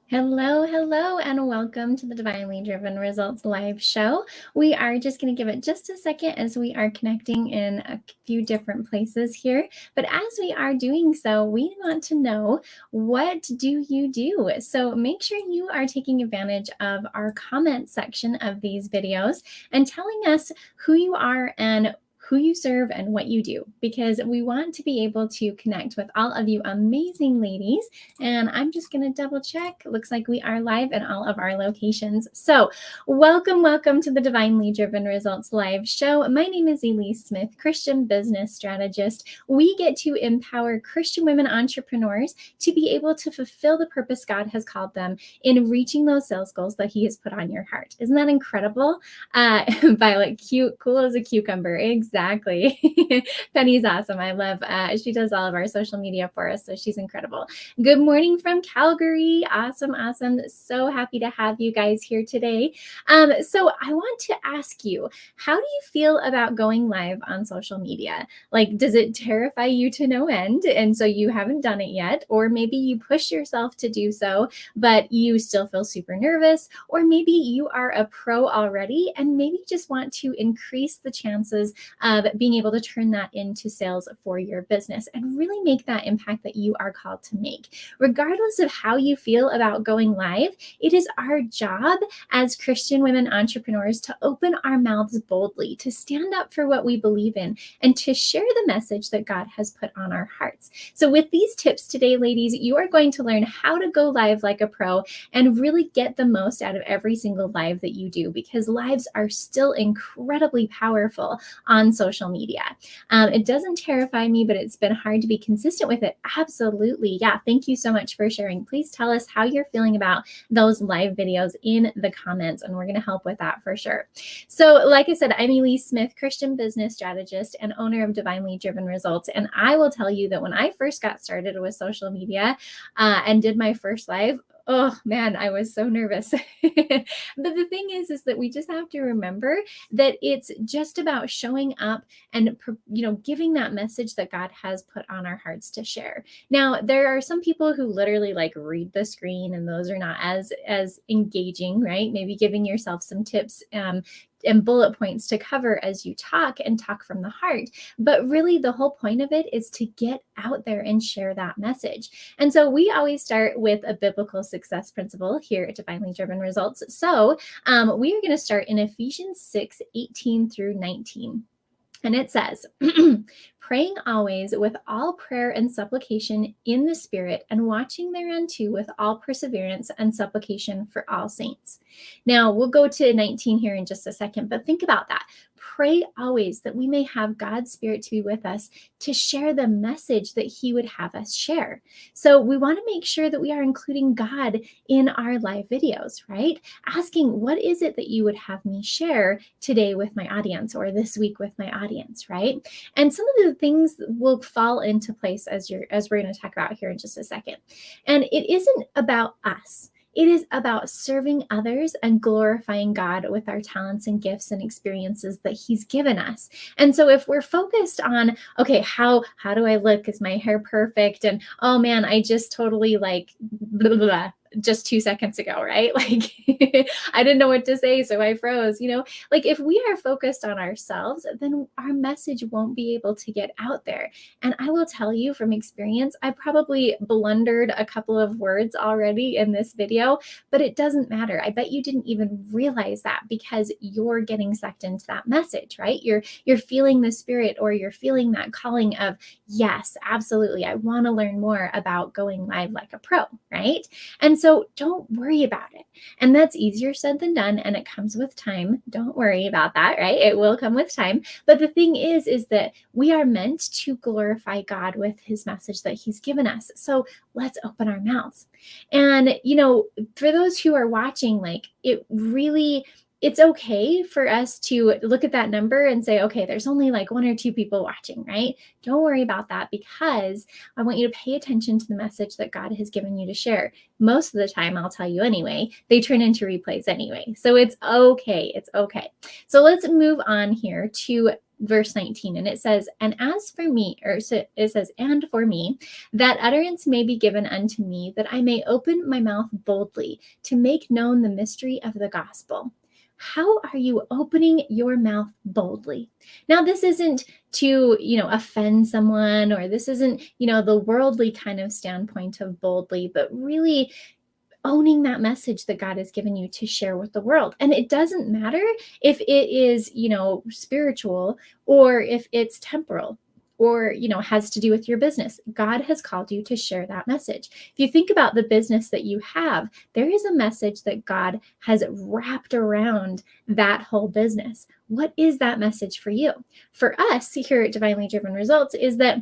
Hello, hello, and welcome to the Divinely Driven Results live show. We are just going to give it just a second as we are connecting in a few different places here. But as we are doing so, we want to know, what do you do? So make sure you are taking advantage of our comment section of these videos and telling us who you are and who you serve and what you do, because we want to be able to connect with all of you amazing ladies. And I'm just going to double check. Looks like we are live in all of our locations. So welcome to the Divinely Driven Results live show. My name is Elise Smith, Christian business strategist. We get to empower Christian women entrepreneurs to be able to fulfill the purpose God has called them in reaching those sales goals that He has put on your heart. Isn't that incredible? Violet, cute, cool as a cucumber. Exactly. Penny's awesome. I love, she does all of our social media for us, so she's incredible. Good morning from Calgary. Awesome. So happy to have you guys here today. So I want to ask you, how do you feel about going live on social media? Like, does it terrify you to no end, and so you haven't done it yet? Or maybe you push yourself to do so, but you still feel super nervous? Or maybe you are a pro already and maybe just want to increase the chances of being able to turn that into sales for your business and really make that impact that you are called to make. Regardless of how you feel about going live, it is our job as Christian women entrepreneurs to open our mouths boldly, to stand up for what we believe in, and to share the message that God has put on our hearts. So with these tips today, ladies, you are going to learn how to go live like a pro and really get the most out of every single live that you do, because lives are still incredibly powerful on social media. It doesn't terrify me, but it's been hard to be consistent with it. Absolutely. Yeah. Thank you so much for sharing. Please tell us how you're feeling about those live videos in the comments, and we're going to help with that for sure. So like I said, I'm Elise Smith, Christian business strategist and owner of Divinely Driven Results. And I will tell you that when I first got started with social media and did my first live, oh man, I was so nervous. But the thing is that we just have to remember that it's just about showing up and, giving that message that God has put on our hearts to share. Now, there are some people who literally like read the screen, and those are not as engaging, right? Maybe giving yourself some tips and bullet points to cover as you talk and talk from the heart. But really, the whole point of it is to get out there and share that message. And so we always start with a biblical success principle here at Divinely Driven Results. So we are going to start in Ephesians 6:18 through 19. And it says, praying always with all prayer and supplication in the Spirit, and watching thereunto with all perseverance and supplication for all saints. Now, we'll go to 19 here in just a second, but think about that. Pray always that we may have God's Spirit to be with us to share the message that He would have us share. So we want to make sure that we are including God in our live videos, right? Asking, what is it that you would have me share today with my audience, or this week with my audience, right? And some of the things will fall into place as we're going to talk about here in just a second. And it isn't about us. It is about serving others and glorifying God with our talents and gifts and experiences that He's given us. And so if we're focused on, okay, how do I look? Is my hair perfect? And oh man, I just totally like blah, blah, blah, just 2 seconds ago, right? Like I didn't know what to say, so I froze, like if we are focused on ourselves, then our message won't be able to get out there. And I will tell you from experience, I probably blundered a couple of words already in this video, but it doesn't matter. I bet you didn't even realize that, because you're getting sucked into that message, right? You're feeling the Spirit, or you're feeling that calling of, yes, absolutely, I want to learn more about going live like a pro, right? And so don't worry about it. And that's easier said than done, and it comes with time. Don't worry about that, right? It will come with time. But the thing is that we are meant to glorify God with His message that He's given us. So let's open our mouths. And, for those who are watching, like it's okay for us to look at that number and say, okay, there's only like 1 or 2 people watching, right? Don't worry about that, because I want you to pay attention to the message that God has given you to share. Most of the time, I'll tell you anyway, they turn into replays anyway. So it's okay. It's okay. So let's move on here to verse 19, and it says, and as for me, or so it says, and for me, that utterance may be given unto me, that I may open my mouth boldly to make known the mystery of the gospel. How are you opening your mouth boldly? Now, this isn't to, offend someone, or this isn't, the worldly kind of standpoint of boldly, but really owning that message that God has given you to share with the world. And it doesn't matter if it is, spiritual, or if it's temporal, or, has to do with your business. God has called you to share that message. If you think about the business that you have, there is a message that God has wrapped around that whole business. What is that message for you? For us here at Divinely Driven Results is that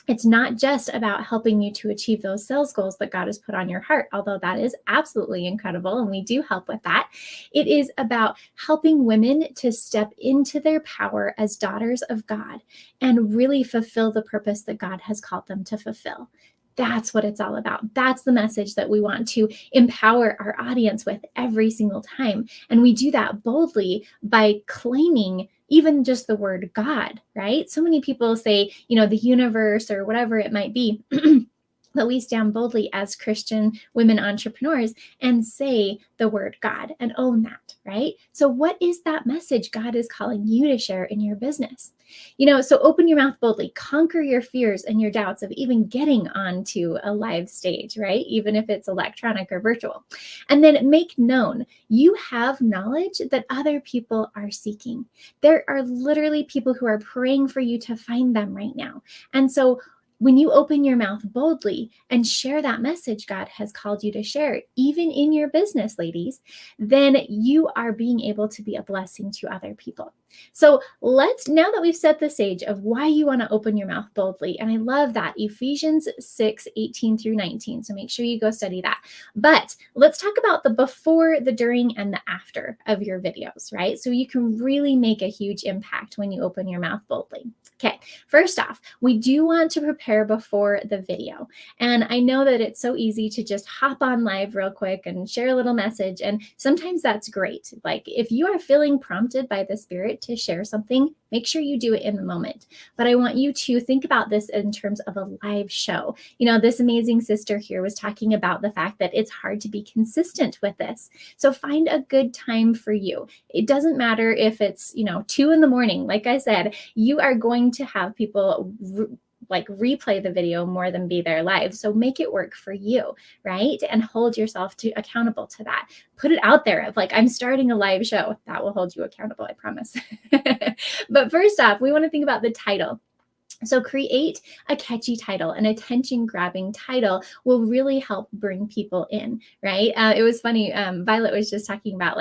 it's not just about helping you to achieve those sales goals that God has put on your heart, although that is absolutely incredible, and we do help with that. It is about helping women to step into their power as daughters of God and really fulfill the purpose that God has called them to fulfill. That's what it's all about. That's the message that we want to empower our audience with every single time. And we do that boldly by claiming even just the word God, right? So many people say, the universe or whatever it might be. But we stand boldly as Christian women entrepreneurs and say the word God and own that, right? So what is that message God is calling you to share in your business? So open your mouth boldly, conquer your fears and your doubts of even getting onto a live stage, right? Even if it's electronic or virtual. And then make known you have knowledge that other people are seeking. There are literally people who are praying for you to find them right now. And so when you open your mouth boldly and share that message God has called you to share, even in your business, ladies, then you are being able to be a blessing to other people. So now that we've set the stage of why you want to open your mouth boldly, and I love that, Ephesians 6:18 through 19. So make sure you go study that. But let's talk about the before, the during, and the after of your videos, right? So you can really make a huge impact when you open your mouth boldly. Okay, first off, we do want to prepare before the video. And I know that it's so easy to just hop on live real quick and share a little message. And sometimes that's great. Like if you are feeling prompted by the Spirit to share something, make sure you do it in the moment. But I want you to think about this in terms of a live show. This amazing sister here was talking about the fact that it's hard to be consistent with this. So find a good time for you. It doesn't matter if it's, 2 a.m. Like I said, you are going to have people replay the video more than be there live. So make it work for you, right? And hold yourself accountable to that. Put it out there of I'm starting a live show. That will hold you accountable, I promise. But first off, we want to think about the title. So create a catchy title. An attention-grabbing title will really help bring people in, right? It was funny. Violet was just talking about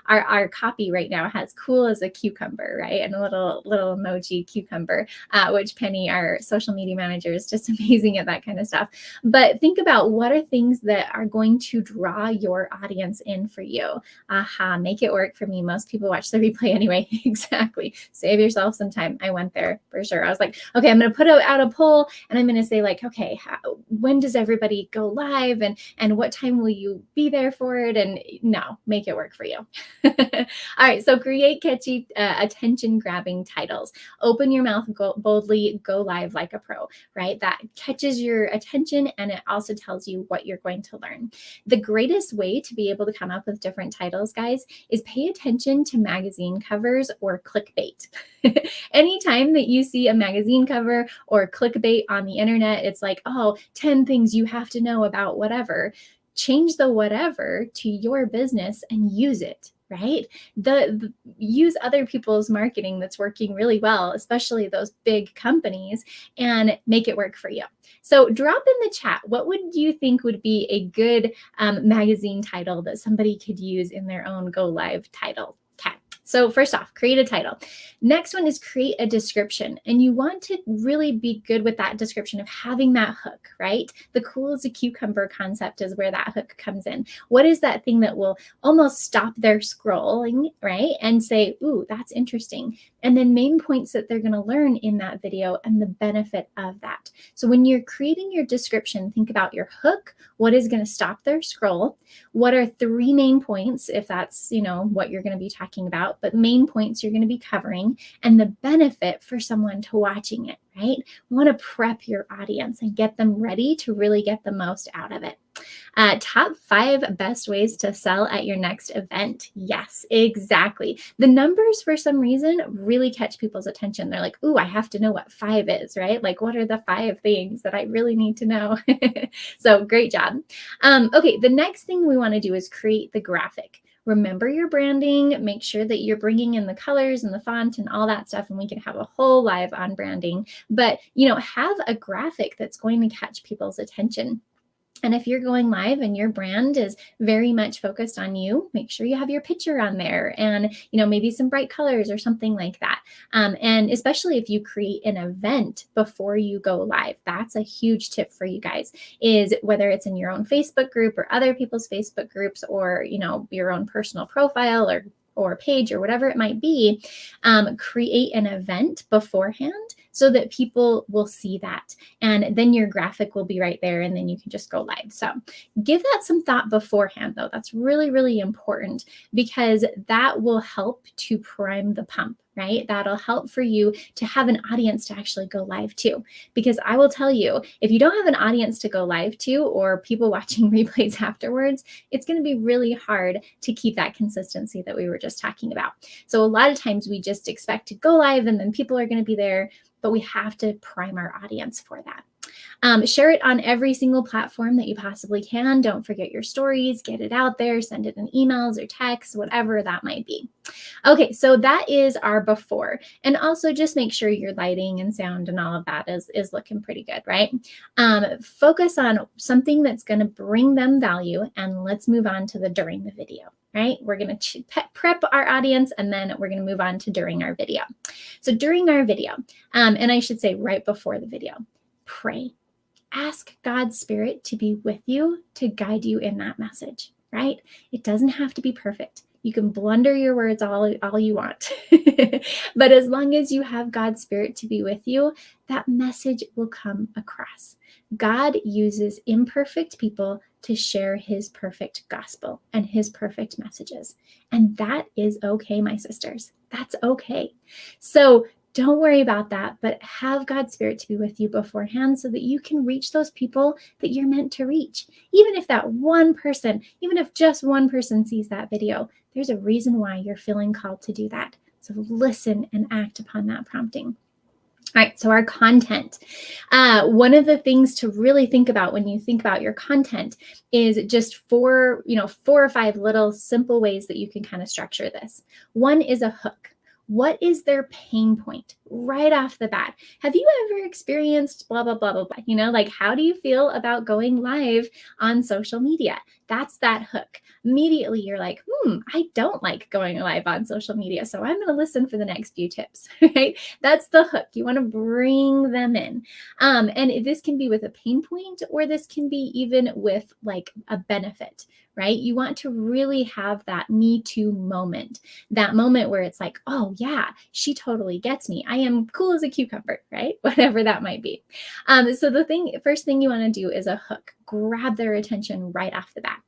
our copy right now has cool as a cucumber, right? And a little emoji cucumber, which Penny, our social media manager, is just amazing at that kind of stuff. But think about what are things that are going to draw your audience in for you. Make it work for me. Most people watch the replay anyway. Exactly. Save yourself some time. I went there for sure. I was like, okay, I'm going to put out a poll and I'm going to say okay, when does everybody go live and what time will you be there for it? And no, make it work for you. All right. So create catchy, attention grabbing titles. Open your mouth boldly, go live like a pro, right? That catches your attention and it also tells you what you're going to learn. The greatest way to be able to come up with different titles, guys, is pay attention to magazine covers or clickbait. Anytime that you see a magazine cover or clickbait on the internet, it's 10 things you have to know about whatever. Change the whatever to your business and use it, right? Use other people's marketing that's working really well, especially those big companies, and make it work for you. So drop in the chat, what would you think would be a good magazine title that somebody could use in their own go live title? Okay. So first off, create a title. Next one is create a description. And you want to really be good with that description of having that hook, right? The cool as a cucumber concept is where that hook comes in. What is that thing that will almost stop their scrolling, right? And say, ooh, that's interesting. and then main points that they're going to learn in that video and the benefit of that. So when you're creating your description, think about your hook, what is going to stop their scroll, what are 3 main points, if that's, what you're going to be talking about, but main points you're going to be covering, and the benefit for someone to watching it, right? We want to prep your audience and get them ready to really get the most out of it. Top 5 best ways to sell at your next event. Yes, exactly. The numbers, for some reason, really catch people's attention. They're like, ooh, I have to know what 5 is, right? Like, what are the 5 things that I really need to know? So great job. Okay, the next thing we want to do is create the graphic. Remember your branding, make sure that you're bringing in the colors and the font and all that stuff, and we can have a whole live on branding, but have a graphic that's going to catch people's attention. And if you're going live and your brand is very much focused on you, make sure you have your picture on there and, maybe some bright colors or something like that. And especially if you create an event before you go live, that's a huge tip for you guys, is whether it's in your own Facebook group or other people's Facebook groups, or, your own personal profile or page or whatever it might be, create an event beforehand so that people will see that. And then your graphic will be right there, and then you can just go live. So give that some thought beforehand, though. That's really, really important, because that will help to prime the pump, right? That'll help for you to have an audience to actually go live to. Because I will tell you, if you don't have an audience to go live to, or people watching replays afterwards, it's going to be really hard to keep that consistency that we were just talking about. So a lot of times we just expect to go live and then people are going to be there, but we have to prime our audience for that. Share it on every single platform that you possibly can. Don't forget your stories, get it out there, send it in emails or texts, whatever that might be. Okay, so that is our before. And also just make sure your lighting and sound and all of that is looking pretty good, right? Focus on something that's going to bring them value, and let's move on to the during the video, right? We're going to prep our audience, and then we're going to move on to during our video. So during our video, and I should say right before the video, pray. Ask God's Spirit to be with you, to guide you in that message, right? It doesn't have to be perfect. You can blunder your words all you want. But as long as you have God's Spirit to be with you, that message will come across. God uses imperfect people to share his perfect gospel and his perfect messages. And that is okay, my sisters. That's okay. So don't worry about that, but have God's Spirit to be with you beforehand so that you can reach those people that you're meant to reach. Even if that one person, even if just one person sees that video, there's a reason why you're feeling called to do that. So listen and act upon that prompting. All right, so our content. One of the things to really think about when you think about your content is just 4 or 5 little simple ways that you can kind of structure this. One is a hook. What is their pain point right off the bat? Have you ever experienced blah, blah, blah, blah, blah? Like, how do you feel about going live on social media? That's that hook. Immediately you're like, I don't like going live on social media, so I'm going to listen for the next few tips, right? That's the hook. You want to bring them in. And this can be with a pain point, or this can be even with like a benefit, right? You want to really have that Me Too moment, that moment where it's like, oh yeah, she totally gets me. I am cool as a cucumber, right? Whatever that might be. So the first thing you want to do is a hook. Grab their attention right off the bat.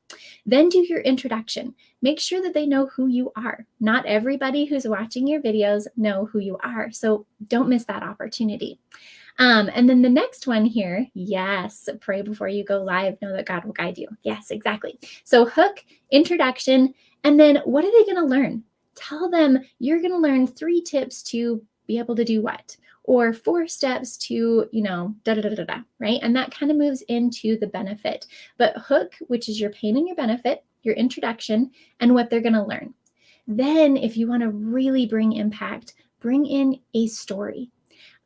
Then do your introduction. Make sure that they know who you are. Not everybody who's watching your videos know who you are, so don't miss that opportunity. And then the next one here, yes, pray before you go live, know that God will guide you. Yes, exactly. So hook, introduction, and then what are they going to learn? Tell them you're going to learn 3 tips to be able to do what? Or 4 steps to, right? And that kind of moves into the benefit. But hook, which is your pain and your benefit, your introduction, and what they're going to learn. Then if you want to really bring impact, bring in a story.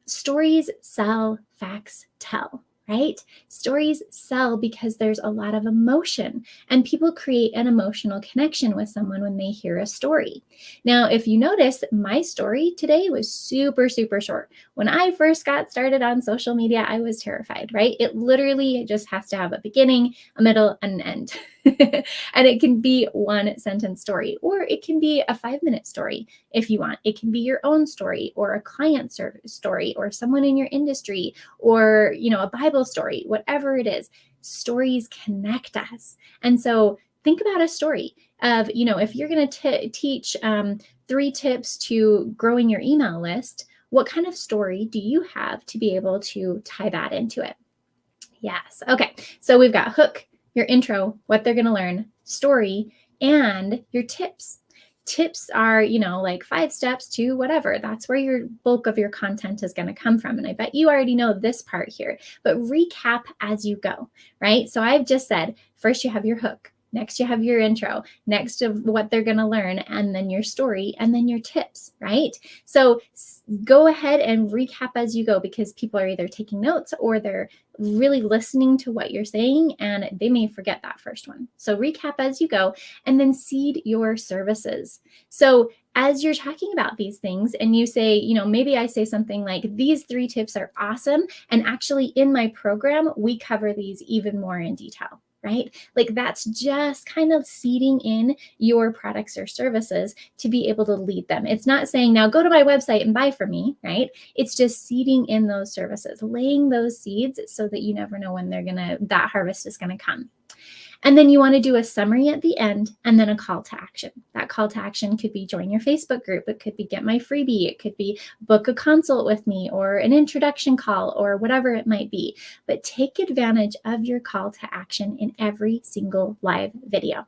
Stories sell, facts tell, right? Stories sell because there's a lot of emotion, and people create an emotional connection with someone when they hear a story. Now, if you notice, my story today was super, super short. When I first got started on social media, I was terrified, right? It literally just has to have a beginning, a middle, and an end. And it can be one sentence story, or it can be a 5-minute story if you want. It can be your own story, or a client service story, or someone in your industry, or a Bible story, whatever it is. Stories connect us. And so think about a story of, if you're going to teach 3 tips to growing your email list, what kind of story do you have to be able to tie that into it? Yes. Okay. So we've got hook, your intro, what they're going to learn, story, and your tips. Tips are, like 5 steps to whatever. That's where your bulk of your content is going to come from. And I bet you already know this part here, but recap as you go, right? So I've just said, first you have your hook. Next, you have your intro, next of what they're going to learn, and then your story, and then your tips, right? So go ahead and recap as you go, because people are either taking notes or they're really listening to what you're saying, and they may forget that first one. So recap as you go, and then seed your services. So as you're talking about these things and you say, maybe I say something like, these 3 tips are awesome, and actually in my program, we cover these even more in detail. Right? Like that's just kind of seeding in your products or services to be able to lead them. It's not saying, now go to my website and buy from me, right? It's just seeding in those services, laying those seeds so that you never know when that harvest is going to come. And then you want to do a summary at the end, and then a call to action. That call to action could be join your Facebook group. It could be get my freebie. It could be book a consult with me, or an introduction call, or whatever it might be. But take advantage of your call to action in every single live video.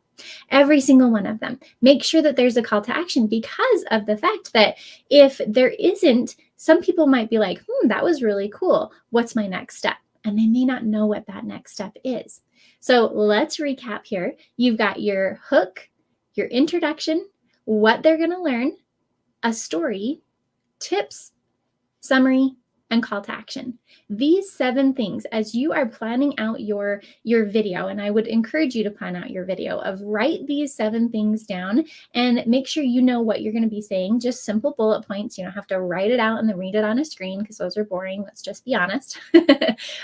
Every single one of them. Make sure that there's a call to action, because of the fact that if there isn't, some people might be like, that was really cool. What's my next step? And they may not know what that next step is. So let's recap here. You've got your hook, your introduction, what they're going to learn, a story, tips, summary, and call to action. These 7 things, as you are planning out your video, and I would encourage you to plan out your video, of write these 7 things down and make sure you know what you're going to be saying. Just simple bullet points. You don't have to write it out and then read it on a screen, because those are boring. Let's just be honest.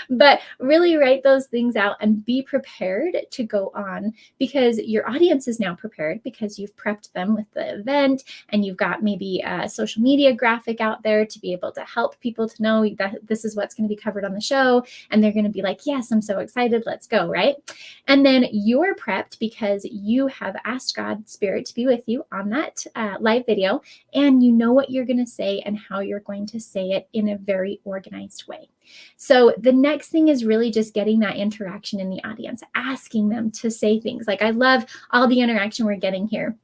But really write those things out and be prepared to go on, because your audience is now prepared, because you've prepped them with the event, and you've got maybe a social media graphic out there to be able to help people to know that this is what's going to be covered on the show. And they're going to be like, yes, I'm so excited. Let's go, right? And then you're prepped because you have asked God's Spirit to be with you on that live video, and you know what you're going to say and how you're going to say it in a very organized way. So the next thing is really just getting that interaction in the audience, asking them to say things. Like, I love all the interaction we're getting here.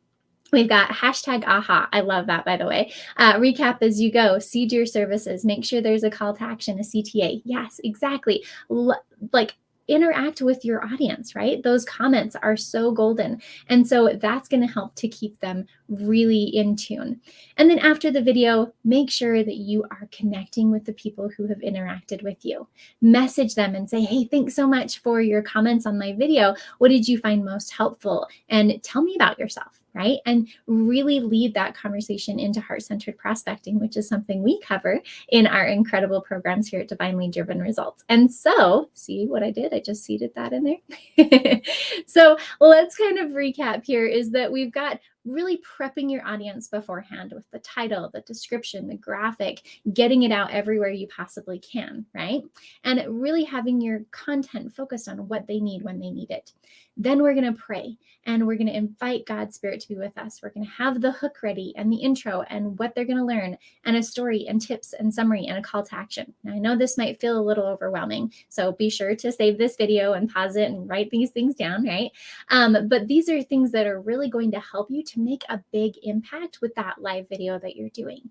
We've got hashtag aha. I love that, by the way. Recap as you go. Seed your services. Make sure there's a call to action, a CTA. Yes, exactly. Interact with your audience, right? Those comments are so golden. And so that's going to help to keep them really in tune. And then after the video, make sure that you are connecting with the people who have interacted with you. Message them and say, hey, thanks so much for your comments on my video. What did you find most helpful? And tell me about yourself. Right? And really lead that conversation into heart-centered prospecting, which is something we cover in our incredible programs here at Divinely Driven Results. And so, see what I did? I just seeded that in there. So let's kind of recap here, is that we've got really prepping your audience beforehand with the title, the description, the graphic, getting it out everywhere you possibly can, right? And really having your content focused on what they need when they need it. Then we're going to pray, and we're going to invite God's Spirit to be with us. We're going to have the hook ready, and the intro, and what they're going to learn, and a story, and tips, and summary, and a call to action. Now, I know this might feel a little overwhelming, so be sure to save this video and pause it and write these things down, right? But these are things that are really going to help you to make a big impact with that live video that you're doing.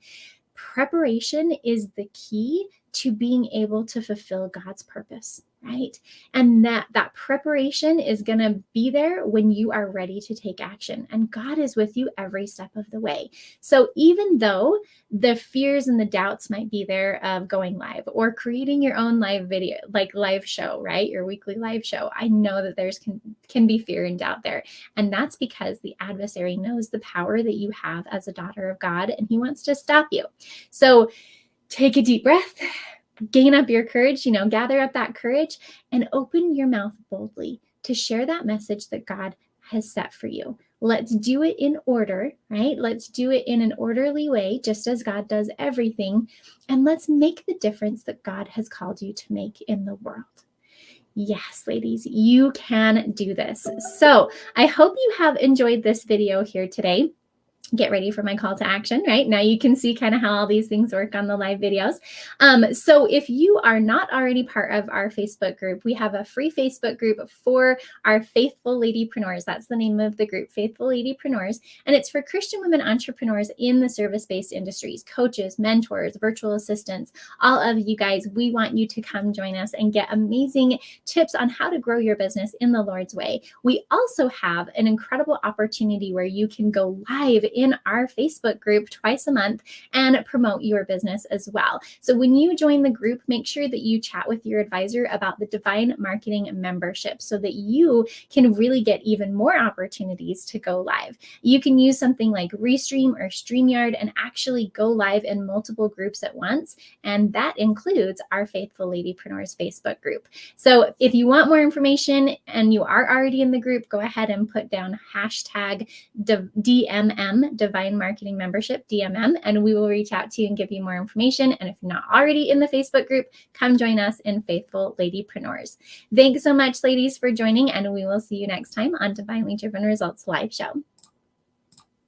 Preparation is the key to being able to fulfill God's purpose. right? And that preparation is going to be there when you are ready to take action. And God is with you every step of the way. So even though the fears and the doubts might be there of going live or creating your own live video, like live show, right? Your weekly live show. I know that there's can be fear and doubt there. And that's because the adversary knows the power that you have as a daughter of God, and he wants to stop you. So take a deep breath, gain up your courage, gather up that courage and open your mouth boldly to share that message that God has set for you. Let's do it in order, right? Let's do it in an orderly way, just as God does everything. And let's make the difference that God has called you to make in the world. Yes, ladies, you can do this. So I hope you have enjoyed this video here today. Get ready for my call to action, right? Now you can see kind of how all these things work on the live videos. So if you are not already part of our Facebook group, we have a free Facebook group for our Faithful Ladypreneurs. That's the name of the group, Faithful Ladypreneurs. And it's for Christian women entrepreneurs in the service-based industries, coaches, mentors, virtual assistants, all of you guys. We want you to come join us and get amazing tips on how to grow your business in the Lord's way. We also have an incredible opportunity where you can go live in our Facebook group twice a month and promote your business as well. So when you join the group, make sure that you chat with your advisor about the Divine Marketing membership so that you can really get even more opportunities to go live. You can use something like Restream or StreamYard and actually go live in multiple groups at once. And that includes our Faithful Ladypreneurs Facebook group. So if you want more information and you are already in the group, go ahead and put down hashtag DMM, Divine Marketing Membership, DMM, and we will reach out to you and give you more information. And if you're not already in the Facebook group, come join us in Faithful Ladypreneurs. Thanks so much, ladies, for joining, and we will see you next time on Divinely Driven Results Live Show.